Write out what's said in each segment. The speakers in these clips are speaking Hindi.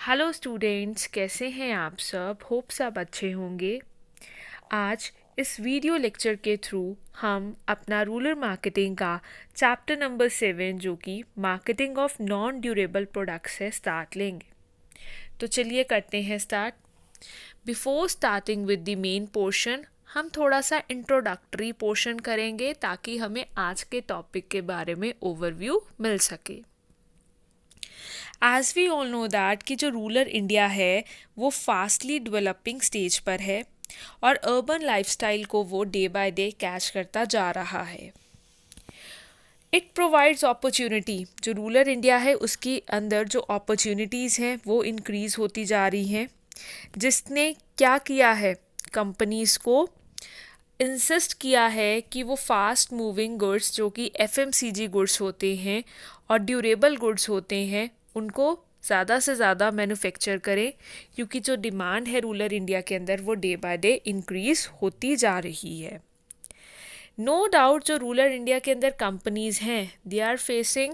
हेलो स्टूडेंट्स, कैसे हैं आप सब? होप सब अच्छे होंगे। आज इस वीडियो लेक्चर के थ्रू हम अपना रूरल मार्केटिंग का चैप्टर नंबर 7 जो कि marketing of non durable products है स्टार्ट लेंगे। तो चलिए करते हैं start. Before starting with the main portion हम थोड़ा सा इंट्रोडक्टरी पोर्शन करेंगे ताकि हमें आज के टॉपिक के बारे में ओवरव्यू मिल सके। As we all know that कि जो रूरल इंडिया है वो फास्टली डेवलपिंग स्टेज पर है और अर्बन लाइफस्टाइल को वो डे बाय डे कैच करता जा रहा है। इट प्रोवाइड्स अपॉर्चुनिटी, जो रूरल इंडिया है उसके अंदर जो अपॉर्चुनिटीज़ हैं वो इंक्रीज़ होती जा रही हैं, जिसने क्या किया है, कंपनीज़ को इंसिस्ट किया है कि वो फास्ट मूविंग गुड्स जो कि एफएमसीजी गुड्स होते हैं और ड्यूरेबल गुड्स होते हैं उनको ज़्यादा से ज़्यादा मैन्युफैक्चर करें, क्योंकि जो डिमांड है रूरल इंडिया के अंदर वो डे बाय डे इंक्रीज़ होती जा रही है। नो डाउट जो रूरल इंडिया के अंदर कंपनीज़ हैं they are facing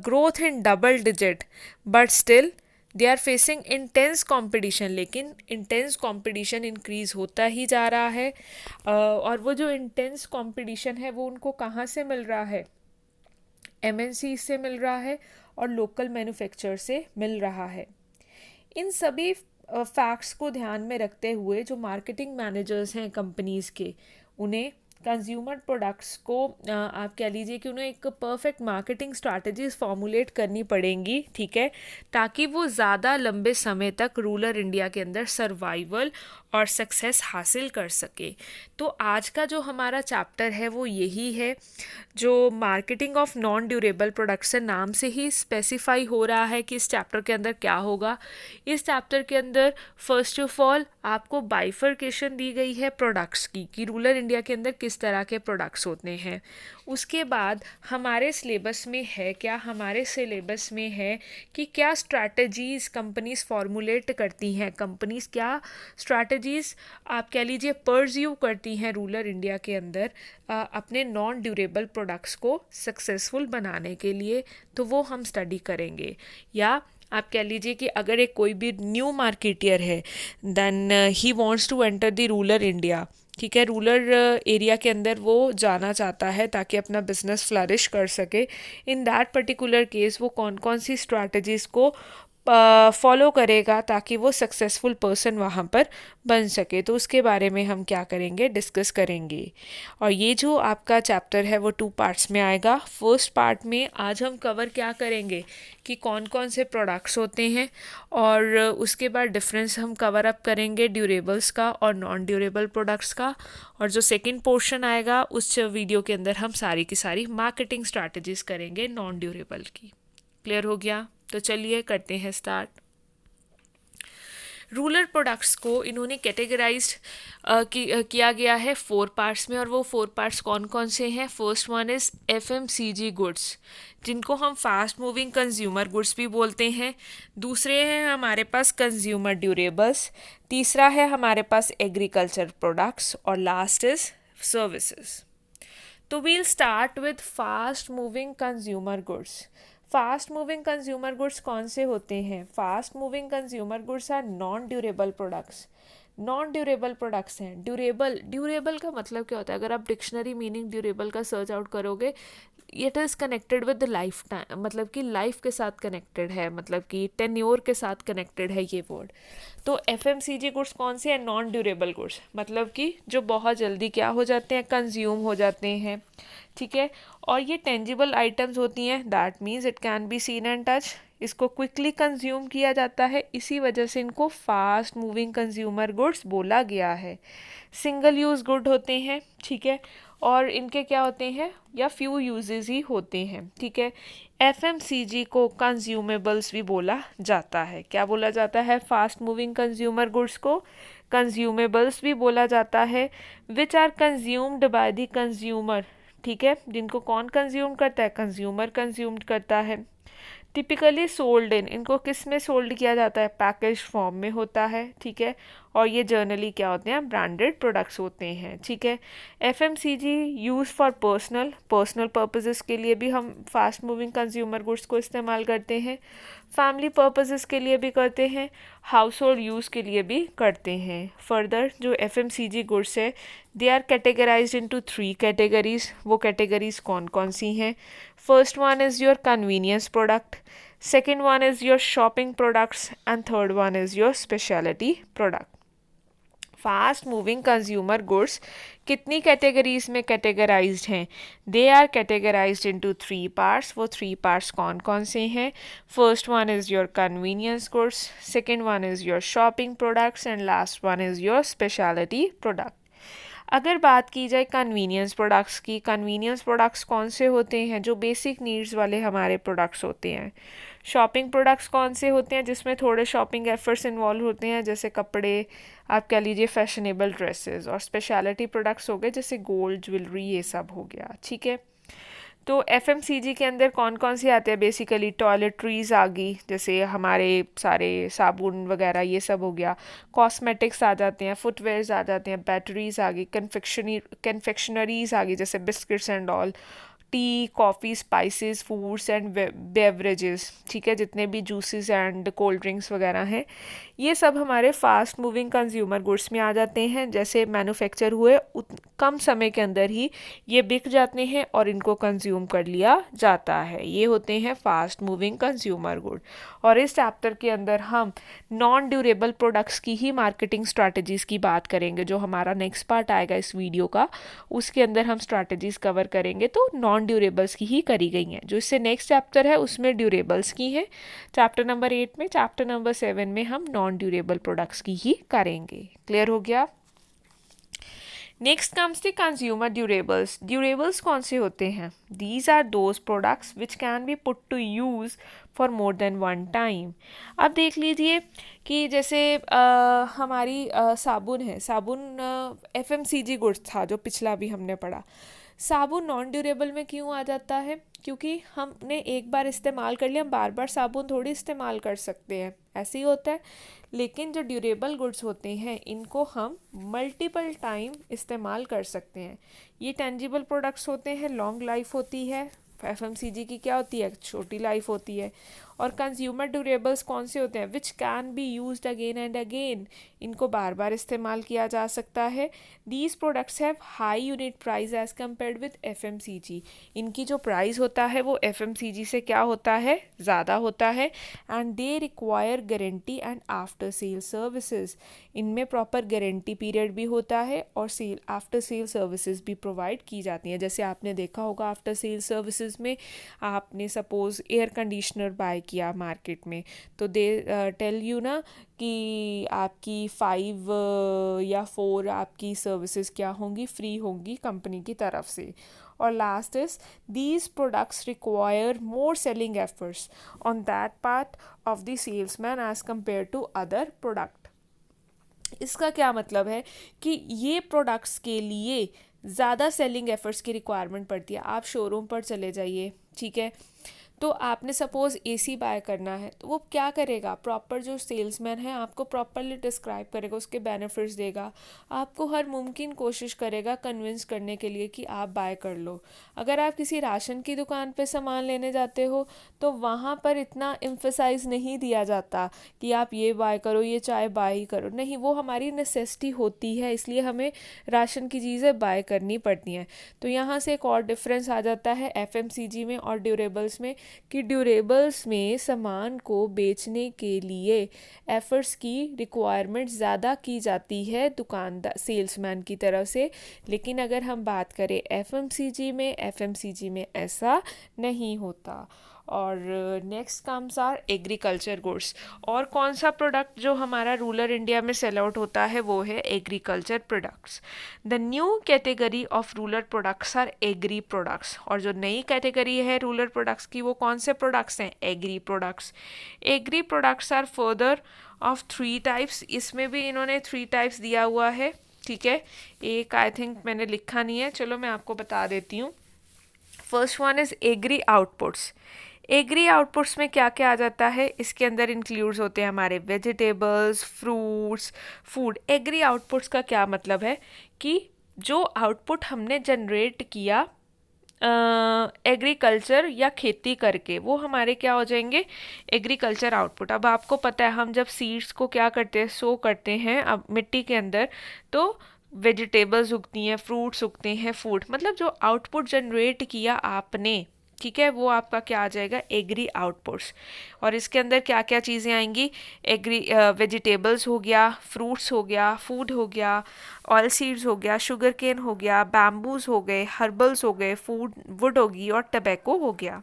growth in double digit, but still they are facing intense competition, लेकिन इंटेंस कंपटीशन इंक्रीज़ होता ही जा रहा है। और वो जो इंटेंस कंपटीशन है वो उनको कहाँ से मिल रहा है? एमएनसी से मिल रहा है और लोकल मैन्युफैक्चर से मिल रहा है। इन सभी फैक्ट्स को ध्यान में रखते हुए जो मार्केटिंग मैनेजर्स हैं कंपनीज़ के, उन्हें कंज्यूमर प्रोडक्ट्स को आप कह लीजिए कि उन्हें एक परफेक्ट मार्केटिंग स्ट्रैटेजीज फॉर्मुलेट करनी पड़ेंगी, ठीक है, ताकि वो ज़्यादा लंबे समय तक रूरल इंडिया के अंदर सर्वाइवल और सक्सेस हासिल कर सके। तो आज का जो हमारा चैप्टर है वो यही है, जो marketing of non durable products है, नाम से ही स्पेसिफाई हो रहा है कि इस चैप्टर के अंदर क्या होगा। इस चैप्टर के अंदर फर्स्ट ऑफ ऑल आपको बाइफर्केशन दी गई है प्रोडक्ट्स की, कि रूरल इंडिया के अंदर किस तरह के प्रोडक्ट्स होते हैं। उसके बाद हमारे सिलेबस में है क्या, हमारे सिलेबस में है कि क्या स्ट्रैटेजीज़ कंपनीज फॉर्मुलेट करती हैं, कंपनीज क्या स्ट्रैटेजीज़ आप कह लीजिए परस्यू करती हैं रूरल इंडिया के अंदर अपने नॉन ड्यूरेबल प्रोडक्ट्स को सक्सेसफुल बनाने के लिए, तो वो हम स्टडी करेंगे। या आप कह लीजिए कि अगर एक कोई भी न्यू मार्केटियर है then he wants to enter the rural India, ठीक है, रूरल एरिया के अंदर वो जाना चाहता है ताकि अपना बिजनेस फ्लरिश कर सके। इन दैट पर्टिकुलर केस वो कौन कौन सी स्ट्रैटेजीज़ को फॉलो करेगा ताकि वो सक्सेसफुल पर्सन वहाँ पर बन सके, तो उसके बारे में हम क्या करेंगे, डिस्कस करेंगे। और ये जो आपका चैप्टर है वो 2 पार्ट्स में आएगा। फर्स्ट पार्ट में आज हम कवर क्या करेंगे कि कौन कौन से प्रोडक्ट्स होते हैं, और उसके बाद डिफरेंस हम कवर अप करेंगे ड्यूरेबल्स का और नॉन ड्यूरेबल प्रोडक्ट्स का। और जो सेकंड पोर्शन आएगा उस वीडियो के अंदर हम सारी की सारी मार्केटिंग स्ट्रैटेजीज करेंगे नॉन ड्यूरेबल की। क्लियर हो गया? तो चलिए करते हैं स्टार्ट। रूरल प्रोडक्ट्स को इन्होंने कैटेगराइज्ड किया गया है 4 पार्ट्स में, और वो 4 पार्ट्स कौन कौन से हैं? First one is FMCG goods, जिनको हम फास्ट मूविंग कंज्यूमर गुड्स भी बोलते हैं। दूसरे हैं हमारे पास कंज्यूमर ड्यूरेबल्स। तीसरा है हमारे पास एग्रीकल्चर प्रोडक्ट्स, और लास्ट इज़ सर्विसेज। तो we'll start with fast moving consumer goods. Fast moving consumer goods कौन से होते हैं? Fast moving consumer goods are non durable products. Non durable products हैं। ड्यूरेबल का मतलब क्या होता है? अगर आप डिक्शनरी मीनिंग ड्यूरेबल का सर्च आउट करोगे, it is connected with the life time, मतलब कि लाइफ के साथ कनेक्टेड है, मतलब कि टेन्योर के साथ कनेक्टेड है ये वर्ड। तो एफएमसीजी गुड्स कौन से हैं? नॉन ड्यूरेबल गुड्स, मतलब कि जो बहुत जल्दी क्या हो जाते हैं, कंज्यूम हो जाते हैं, ठीक है। और ये टेंजिबल आइटम्स होती हैं, that means it can be seen and touch, इसको क्विकली कंज्यूम किया जाता है, इसी वजह से इनको फास्ट मूविंग कंज्यूमर गुड्स बोला गया है। सिंगल यूज़ गुड होते हैं, ठीक है, और इनके क्या होते हैं, या फ्यू यूजेस ही होते हैं, ठीक है। एफएमसीजी को कंज्यूमेबल्स भी बोला जाता है। क्या बोला जाता है? फास्ट मूविंग कंज्यूमर गुड्स को कंज्यूमेबल्स भी बोला जाता है, which are consumed by the consumer, ठीक है, जिनको कौन कंज्यूम करता है? कंज्यूमर कंज्यूम करता है। टिपिकली सोल्ड इन, इनको किस में सोल्ड किया जाता है? पैकेज फॉर्म में होता है, ठीक है। और ये जर्नली क्या होते हैं? ब्रांडेड प्रोडक्ट्स होते हैं, ठीक है। FMCG use for personal purposes के लिए भी हम फास्ट मूविंग कंज्यूमर गुड्स को इस्तेमाल करते हैं। फैमिली पर्पसेस के लिए भी करते हैं, हाउस होल्ड यूज़ के लिए भी करते हैं। फर्दर जो FMCG गुड्स है they are categorized into 3 categories. वो कैटेगरीज कौन कौन सी हैं? First one is your convenience product, second one is your shopping products and third one is your speciality product. Fast moving consumer goods कितनी कैटेगरीज में कैटेगराइज्ड हैं? They are categorized into 3 parts. वो 3 पार्ट्स कौन कौन से हैं? First one is your convenience goods, second one is your shopping products and last one is your speciality product. अगर बात की जाए कन्वीनियंस प्रोडक्ट्स की, कन्वीनियंस प्रोडक्ट्स कौन से होते हैं? जो बेसिक नीड्स वाले हमारे प्रोडक्ट्स होते हैं। शॉपिंग प्रोडक्ट्स कौन से होते हैं? जिसमें थोड़े शॉपिंग एफर्ट्स इन्वॉल्व होते हैं, जैसे कपड़े, आप कह लीजिए फैशनेबल ड्रेसेस। और स्पेशलिटी प्रोडक्ट्स हो गए जैसे गोल्ड, ज्वेलरी, ये सब हो गया। ठीक है, तो FMCG के अंदर कौन कौन से आते हैं? बेसिकली टॉयलेटरीज आ गई, जैसे हमारे सारे साबुन वगैरह ये सब हो गया। कॉस्मेटिक्स आ जाते हैं, फुटवेयर्स आ जाते हैं, बैटरीज आ गई, कन्फेक्शनरीज आ गई जैसे biscuits and all, T, coffee, spices, foods and beverages. ठीक है, जितने भी जूसेस एंड कोल्ड ड्रिंक्स वगैरह हैं ये सब हमारे फास्ट मूविंग कंज्यूमर गुड्स में आ जाते हैं। जैसे मैन्युफैक्चर हुए कम समय के अंदर ही ये बिक जाते हैं और इनको कंज्यूम कर लिया जाता है। ये होते हैं फास्ट मूविंग कंज्यूमर गुड। और इस चैप्टर के अंदर हम नॉन ड्यूरेबल प्रोडक्ट्स की ही मार्केटिंग स्ट्रैटेजीज़ की बात करेंगे। जो हमारा नेक्स्ट पार्ट आएगा इस वीडियो का, उसके अंदर हम स्ट्रैटेजीज़ कवर करेंगे तो नॉन ड्यूरेबल्स की ही करी गई हैं। जो इससे नेक्स्ट चैप्टर है उसमें ड्यूरेबल्स की हैं, चैप्टर नंबर 8 में। चैप्टर नंबर 7 में हम नॉन ड्यूरेबल प्रोडक्ट्स की ही करेंगे। क्लियर हो गया? Next comes the consumer durables. Durables कौन से होते हैं? These are those products which can be put to use for more than one time. अब देख लीजिए कि जैसे हमारी साबुन है, साबुन FMCG गुड्स था जो पिछला भी हमने पढ़ा। साबुन नॉन ड्यूरेबल में क्यों आ जाता है? क्योंकि हमने एक बार इस्तेमाल कर लिया, हम बार बार साबुन थोड़ी इस्तेमाल कर सकते हैं, ऐसे ही होता है। लेकिन जो ड्यूरेबल गुड्स होते हैं इनको हम मल्टीपल टाइम इस्तेमाल कर सकते हैं। ये टेंजिबल प्रोडक्ट्स होते हैं, लॉन्ग लाइफ होती है। FMCG की क्या होती है? छोटी लाइफ होती है। और कंज्यूमर ड्यूरेबल्स कौन से होते हैं? Which can be used again and again, इनको बार बार इस्तेमाल किया जा सकता है। These products have high unit price as compared with FMCG। इनकी जो प्राइस होता है वो FMCG से क्या होता है? ज़्यादा होता है। And they require guarantee and after sale services. इनमें प्रॉपर गारंटी पीरियड भी होता है और आफ्टर सेल सर्विसेज भी प्रोवाइड की जाती हैं। जैसे आपने देखा होगा आफ्टर सेल सर्विसेज में, आपने सपोज एयर कंडीशनर बाय किया मार्केट में, तो दे टेल यू ना कि आपकी 5 या 4 आपकी सर्विसेज क्या होंगी? फ्री होंगी कंपनी की तरफ से। और last is these products require more selling efforts on that part of the salesman as compare to other product. इसका क्या मतलब है कि ये प्रोडक्ट्स के लिए ज़्यादा सेलिंग एफर्ट्स की रिक्वायरमेंट पड़ती है। आप शोरूम पर चले जाइए, ठीक है, तो आपने सपोज़ AC बाय करना है, तो वो क्या करेगा? प्रॉपर जो सेल्समैन है आपको प्रॉपरली डिस्क्राइब करेगा, उसके बेनिफिट्स देगा, आपको हर मुमकिन कोशिश करेगा कन्विंस करने के लिए कि आप बाय कर लो। अगर आप किसी राशन की दुकान पे सामान लेने जाते हो तो वहाँ पर इतना एम्फसाइज नहीं दिया जाता कि आप ये बाय करो, ये चाय बाय ही करो। नहीं, वो हमारी नेसेसिटी होती है, इसलिए हमें राशन की चीज़ें बाय करनी पड़ती हैं। तो यहाँ से एक और डिफरेंस आ जाता है FMCG में और ड्यूरेबल्स में, कि ड्यूरेबल्स में सामान को बेचने के लिए एफर्ट्स की रिक्वायरमेंट ज़्यादा की जाती है दुकानदार सेल्समैन की तरफ से। लेकिन अगर हम बात करें FMCG में ऐसा नहीं होता। और next comes our agriculture goods. और कौन सा प्रोडक्ट जो हमारा रूरल इंडिया में सेल आउट होता है वो है agriculture products. The new category of rural products are agri products. और जो नई कैटेगरी है रूरल प्रोडक्ट्स की वो कौन से प्रोडक्ट्स हैं? Agri products. Agri products are further of 3 types. इसमें भी इन्होंने 3 टाइप्स दिया हुआ है, ठीक है। एक आई थिंक मैंने लिखा नहीं है, चलो मैं आपको बता देती हूँ। First one is agri outputs. Agri outputs में क्या क्या आ जाता है? इसके अंदर इंक्लूड्स होते हैं हमारे vegetables, fruits, food. Agri outputs का क्या मतलब है कि जो आउटपुट हमने जनरेट किया एग्रीकल्चर या खेती करके, वो हमारे क्या हो जाएंगे, एग्रीकल्चर आउटपुट। अब आपको पता है हम जब सीड्स को क्या करते हैं, सो करते हैं अब मिट्टी के अंदर, तो वेजिटेबल्स उगती हैं, फ्रूट्स उगते हैं, फूड, मतलब जो आउटपुट जनरेट किया आपने, ठीक है, वो आपका क्या आ जाएगा, एग्री आउटपुट्स। और इसके अंदर क्या क्या चीज़ें आएंगी, एग्री वेजिटेबल्स हो गया, फ्रूट्स हो गया, फूड हो गया, ऑयल सीड्स हो गया, शुगर केन हो गया, बैम्बूज हो गए, हर्बल्स हो गए, फूड वुड होगी, और टबैको हो गया।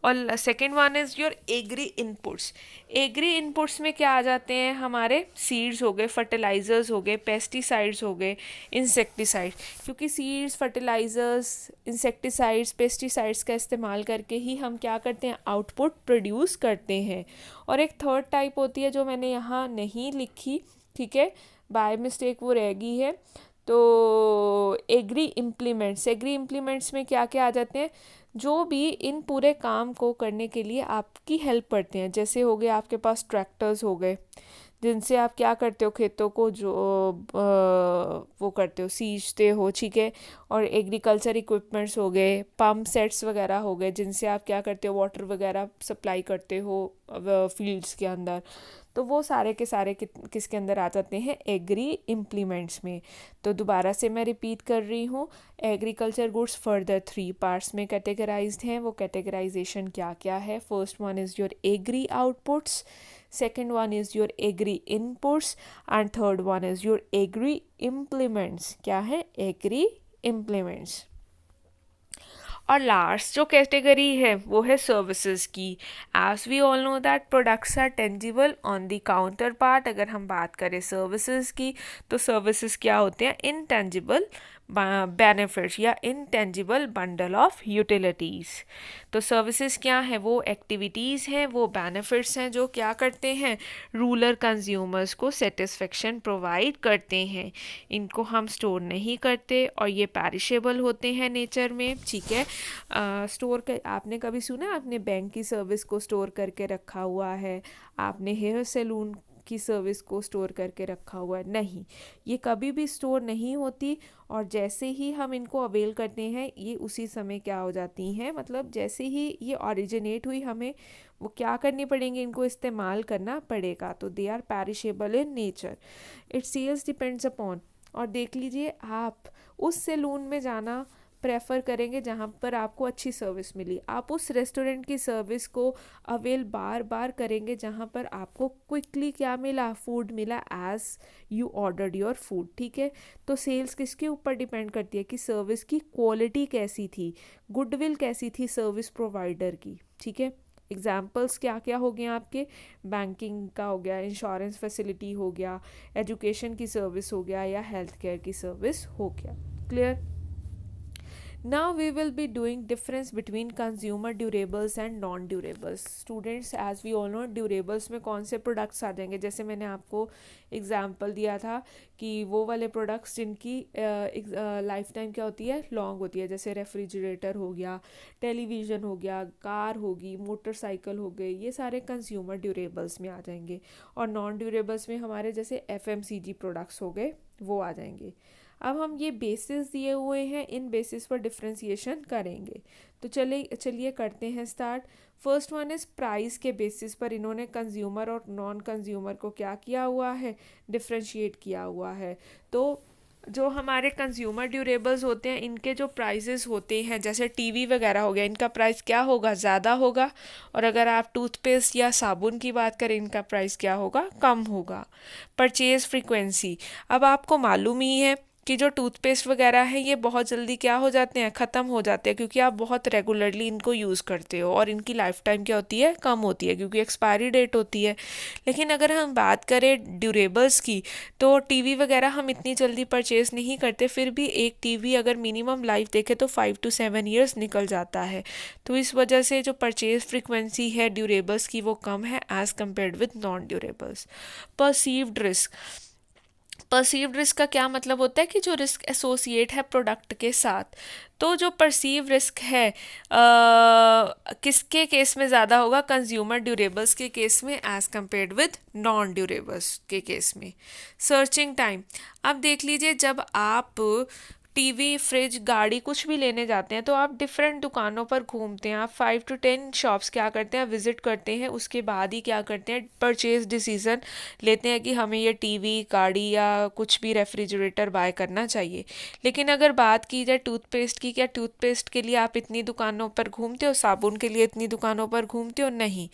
और second one is your agri inputs. Agri inputs में क्या आ जाते हैं, हमारे सीड्स हो गए, फर्टिलाइजर्स हो गए, पेस्टिसाइड्स हो गए, इंसेक्टिसाइड्स, क्योंकि सीड्स, फर्टिलाइजर्स, इंसेक्टिसाइड्स, पेस्टिसाइड्स का इस्तेमाल करके ही हम क्या करते हैं, आउटपुट प्रोड्यूस करते हैं। और एक थर्ड टाइप होती है जो मैंने यहाँ नहीं लिखी, ठीक है, बाय मिस्टेक वो रह गई है, तो एग्री इम्प्लीमेंट्स। एग्री इम्प्लीमेंट्स में क्या क्या आ जाते हैं, जो भी इन पूरे काम को करने के लिए आपकी हेल्प करते हैं। जैसे हो गए आपके पास ट्रैक्टर्स हो गए, जिनसे आप क्या करते हो, खेतों को जो वो करते हो, सींचते हो, ठीक है। और एग्रीकल्चर इक्विपमेंट्स हो गए, पंप सेट्स वगैरह हो गए, जिनसे आप क्या करते हो, वाटर वगैरह सप्लाई करते हो फील्ड्स के अंदर। तो वो सारे के सारे किसके अंदर आ जाते हैं, एग्री इम्प्लीमेंट्स में। तो दोबारा से मैं रिपीट कर रही हूँ, एग्रीकल्चर गुड्स फर्दर 3 पार्ट्स में कैटेगराइज्ड हैं। वो कैटेगराइजेशन क्या क्या है, first one is your agri outputs, second one is your agri inputs, and third one is your agri implements। क्या है, agri implements। और लास्ट जो कैटेगरी है वो है सर्विसेज की। As we all know that products are tangible on the counter part. अगर हम बात करें सर्विसेज की, तो सर्विसेज क्या होते हैं, इनटेंजिबल बेनिफिट्स या इनटेंजिबल बंडल ऑफ यूटिलिटीज़। तो सर्विसेज क्या है, वो एक्टिविटीज़ हैं, वो बेनिफिट्स हैं जो क्या करते हैं, रूरल कंज्यूमर्स को सेटिस्फेक्शन प्रोवाइड करते हैं। इनको हम स्टोर नहीं करते और ये पैरिशेबल होते हैं नेचर में, ठीक है। स्टोर कर, आपने कभी सुना आपने बैंक की सर्विस को स्टोर करके रखा हुआ है, आपने हेयर सैलून की सर्विस को स्टोर करके रखा हुआ है, नहीं, ये कभी भी स्टोर नहीं होती। और जैसे ही हम इनको अवेल करते हैं, ये उसी समय क्या हो जाती हैं, मतलब जैसे ही ये ओरिजिनेट हुई, हमें वो क्या करनी पड़ेंगे, इनको इस्तेमाल करना पड़ेगा। तो they are perishable in nature, its sales depends upon. और देख लीजिए, आप उस सैलून में जाना प्रेफर करेंगे जहाँ पर आपको अच्छी सर्विस मिली, आप उस रेस्टोरेंट की सर्विस को अवेल बार बार करेंगे जहाँ पर आपको क्विकली क्या मिला, फूड मिला as you ordered your food, ठीक है। तो सेल्स किसके ऊपर डिपेंड करती है कि सर्विस की क्वालिटी कैसी थी, गुडविल कैसी थी सर्विस प्रोवाइडर की, ठीक है। एग्जाम्पल्स क्या क्या हो गए आपके, बैंकिंग का हो गया, इंश्योरेंस फैसिलिटी हो गया, एजुकेशन की सर्विस हो गया, या हेल्थ केयर की सर्विस हो गया। Clear. Now we will be doing difference between consumer durables and non durables। Students, as we all know, durables में कौन से products आ जाएंगे, जैसे मैंने आपको एग्जाम्पल दिया था कि वो वाले प्रोडक्ट्स जिनकी लाइफ टाइम क्या होती है, लॉन्ग होती है, जैसे रेफ्रिजरेटर हो गया, टेलीविज़न हो गया, कार होगी, मोटरसाइकिल हो गई, ये सारे कंज्यूमर ड्यूरेबल्स में आ जाएंगे। और नॉन ड्यूरेबल्स में हमारे जैसे FMCG प्रोडक्ट्स हो गए, वो आ जाएंगे। अब हम ये बेसिस दिए हुए हैं, इन बेसिस पर डिफ्रेंसिएशन करेंगे। तो चलिए करते हैं start. First one is price के बेसिस पर इन्होंने कंज्यूमर और नॉन कंज्यूमर को क्या किया हुआ है, डिफ्रेंशिएट किया हुआ है। तो जो हमारे कंज्यूमर ड्यूरेबल्स होते हैं, इनके जो प्राइसेस होते हैं, जैसे टीवी वगैरह हो गया, इनका प्राइस क्या होगा, ज़्यादा होगा। और अगर आप टूथपेस्ट या साबुन की बात करें, इनका प्राइस क्या होगा, कम होगा। परचेज़ फ्रीक्वेंसी, अब आपको मालूम ही है कि जो टूथपेस्ट वगैरह है ये बहुत जल्दी क्या हो जाते हैं, ख़त्म हो जाते हैं, क्योंकि आप बहुत रेगुलरली इनको यूज़ करते हो, और इनकी लाइफ टाइम क्या होती है, कम होती है, क्योंकि एक्सपायरी डेट होती है। लेकिन अगर हम बात करें ड्यूरेबल्स की, तो टीवी वगैरह हम इतनी जल्दी परचेज़ नहीं करते, फिर भी एक टीवी अगर मिनिमम लाइफ देखे तो 5 to 7 ईयर्स निकल जाता है। तो इस वजह से जो परचेज़ फ्रिक्वेंसी है ड्यूरेबल्स की, वो कम है as compared with non durables. Perceived risk, perceived risk का क्या मतलब होता है कि जो रिस्क एसोसिएट है प्रोडक्ट के साथ। तो जो परसीव रिस्क है किसके केस में ज़्यादा होगा, कंज्यूमर ड्यूरेबल्स के केस में as compared with non durables के केस में। सर्चिंग टाइम, अब देख लीजिए, जब आप टीवी, फ्रिज, गाड़ी कुछ भी लेने जाते हैं तो आप डिफरेंट दुकानों पर घूमते हैं, आप 5 to 10 शॉप्स क्या करते हैं, विजिट करते हैं, उसके बाद ही क्या करते हैं, परचेज डिसीज़न लेते हैं कि हमें ये टीवी, गाड़ी या कुछ भी रेफ्रिजरेटर बाय करना चाहिए। लेकिन अगर बात की जाए टूथपेस्ट की, क्या टूथपेस्ट के लिए आप इतनी दुकानों पर घूमते हो, साबुन के लिए इतनी दुकानों पर घूमते हो? नहीं।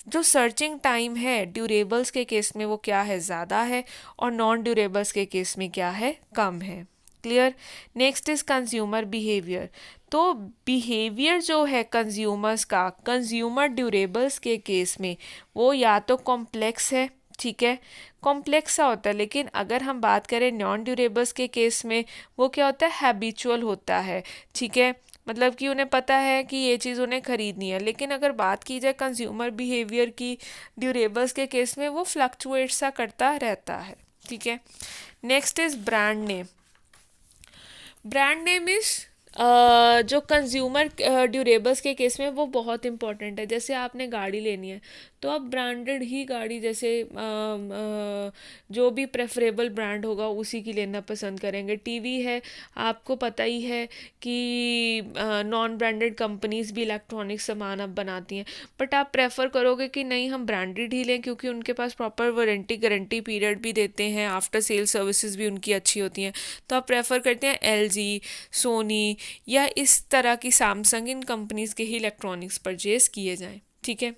जो सर्चिंग टाइम है ड्यूरेबल्स के केस में वो क्या है, ज़्यादा है, और नॉन ड्यूरेबल्स के केस में क्या है, कम है। Clear. Next is consumer behaviour. तो बिहेवियर जो है कंज्यूमर्स का कंज्यूमर ड्यूरेबल्स के केस में वो या तो कॉम्प्लेक्स है, ठीक है, कॉम्प्लेक्स सा होता है। लेकिन अगर हम बात करें नॉन ड्यूरेबल्स के केस में वो क्या होता है, हैबिचुअल होता है, ठीक है, मतलब कि उन्हें पता है कि ये चीज़ उन्हें ख़रीदनी है। लेकिन अगर बात की जाए कंज्यूमर बिहेवियर की ड्यूरेबल्स के केस में वो फ्लक्चुएट सा करता रहता है, ठीक है। Next is brand name. Brand name is जो कंज्यूमर ड्यूरेबल्स के केस में वो बहुत इंपॉर्टेंट है। जैसे आपने गाड़ी लेनी है तो आप ब्रांडेड ही गाड़ी, जैसे जो भी प्रेफरेबल ब्रांड होगा उसी की लेना पसंद करेंगे। टीवी है, आपको पता ही है कि नॉन ब्रांडेड कंपनीज भी इलेक्ट्रॉनिक सामान अब बनाती हैं, बट आप प्रेफर करोगे कि नहीं हम ब्रांडेड ही लें क्योंकि उनके पास प्रॉपर वारंटी गारंटी पीरियड भी देते हैं, आफ्टर सेल सर्विसेज भी उनकी अच्छी होती हैं। तो आप प्रेफर करते हैं एलजी, सोनी या इस तरह की सैमसंग, इन कंपनीज के ही इलेक्ट्रॉनिक्स परचेज किए जाएं, ठीक है।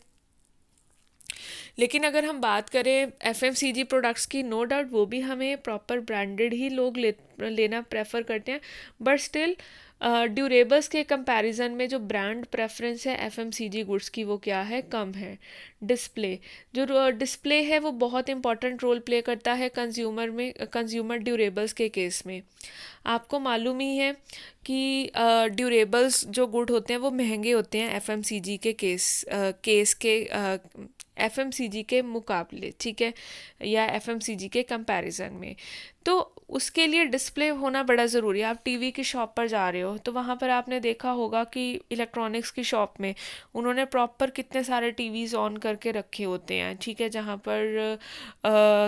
लेकिन अगर हम बात करें एफएमसीजी प्रोडक्ट्स की, नो डाउट वो भी हमें प्रॉपर ब्रांडेड ही लोग लेना प्रेफर करते हैं, बट स्टिल ड्यूरेबल्स के कंपैरिजन में जो ब्रांड प्रेफरेंस है एफएमसीजी गुड्स की वो क्या है, कम है। डिस्प्ले, जो डिस्प्ले है वो बहुत इंपॉर्टेंट रोल प्ले करता है कंज्यूमर ड्यूरेबल्स के केस में। आपको मालूम ही है कि ड्यूरेबल्स जो गुड होते हैं वो महंगे होते हैं एफएमसीजी के केस के एफएमसीजी के मुकाबले, ठीक है, या एफएमसीजी के कंपैरिजन में। तो उसके लिए डिस्प्ले होना बड़ा ज़रूरी है। आप टीवी की शॉप पर जा रहे हो तो वहाँ पर आपने देखा होगा कि इलेक्ट्रॉनिक्स की शॉप में उन्होंने प्रॉपर कितने सारे टीवीज़ ऑन करके रखे होते हैं, ठीक है, जहाँ पर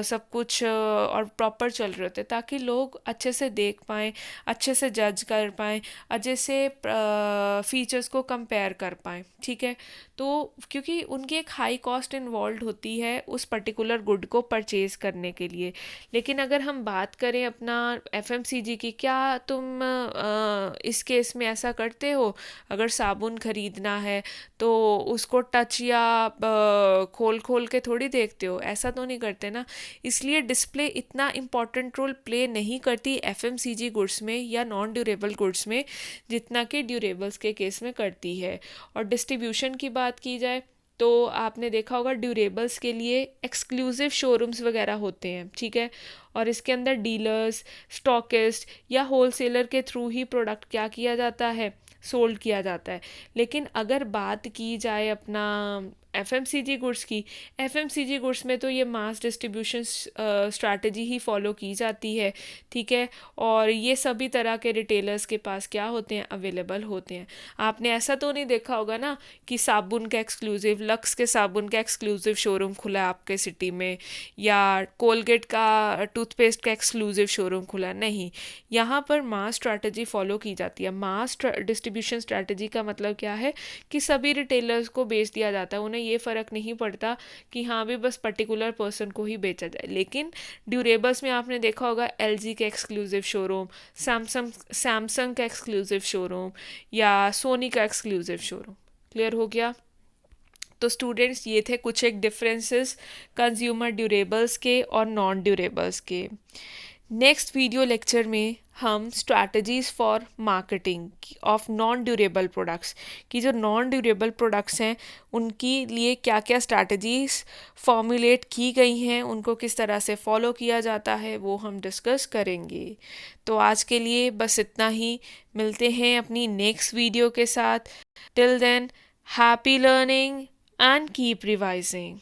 सब कुछ और प्रॉपर चल रहे होते हैं ताकि लोग अच्छे से देख पाएँ, अच्छे से जज कर पाएँ, अच्छे से फीचर्स को कंपेयर कर पाएँ, ठीक है। तो क्योंकि उनकी एक हाई कॉस्ट इन्वॉल्व होती है उस पर्टिकुलर गुड को परचेज़ करने के लिए। लेकिन अगर हम बात करें अपना एफएमसीजी की, क्या तुम इस केस में ऐसा करते हो? अगर साबुन खरीदना है तो उसको टच या खोल खोल के थोड़ी देखते हो, ऐसा तो नहीं करते ना। इसलिए डिस्प्ले इतना इम्पॉर्टेंट रोल प्ले नहीं करती एफएमसीजी गुड्स में या नॉन ड्यूरेबल गुड्स में जितना कि ड्यूरेबल्स के केस में करती है। और डिस्ट्रीब्यूशन की बात की जाए तो आपने देखा होगा ड्यूरेबल्स के लिए एक्सक्लूसिव शोरूम्स वगैरह होते हैं, ठीक है, और इसके अंदर डीलर्स, स्टॉकिस्ट या होलसेलर के थ्रू ही प्रोडक्ट क्या किया जाता है, सोल्ड किया जाता है। लेकिन अगर बात की जाए अपना एफएमसीजी गुड्स की, एफएमसीजी गुड्स में तो ये मास डिस्ट्रीब्यूशन स्ट्रैटेजी ही फॉलो की जाती है, ठीक है, और ये सभी तरह के रिटेलर्स के पास क्या होते हैं, अवेलेबल होते हैं। आपने ऐसा तो नहीं देखा होगा ना कि साबुन का एक्सक्लूसिव, लक्स के साबुन का एक्सक्लूसिव शोरूम खुला है आपके सिटी में, या कोलगेट का टूथपेस्ट का एक्सक्लूसिव शोरूम खुला, नहीं। यहाँ पर मास स्ट्रैटेजी फॉलो की जाती है। मास डिस्ट्रीब्यूशन स्ट्रैटेजी का मतलब क्या है कि सभी रिटेलर्स को बेच दिया जाता है, उन्हें ये फ़र्क नहीं पड़ता कि हाँ भी बस पर्टिकुलर पर्सन को ही बेचा जाए। लेकिन ड्यूरेबल्स में आपने देखा होगा एलजी का एक्सक्लूसिव शोरूम, सैमसंग का एक्सक्लूसिव शोरूम या सोनी का एक्सक्लूसिव शोरूम। क्लियर हो गया? तो स्टूडेंट्स ये थे कुछ एक डिफरेंसेस कंज्यूमर ड्यूरेबल्स के और नॉन ड्यूरेबल्स के। नेक्स्ट वीडियो लेक्चर में हम strategies for marketing of non durable products की, जो नॉन ड्यूरेबल प्रोडक्ट्स हैं उनकी लिए क्या क्या स्ट्रैटेजीज़ फॉर्मुलेट की गई हैं, उनको किस तरह से फॉलो किया जाता है, वो हम डिस्कस करेंगे। तो आज के लिए बस इतना ही, मिलते हैं अपनी नेक्स्ट वीडियो के साथ। Till then, happy learning and keep revising.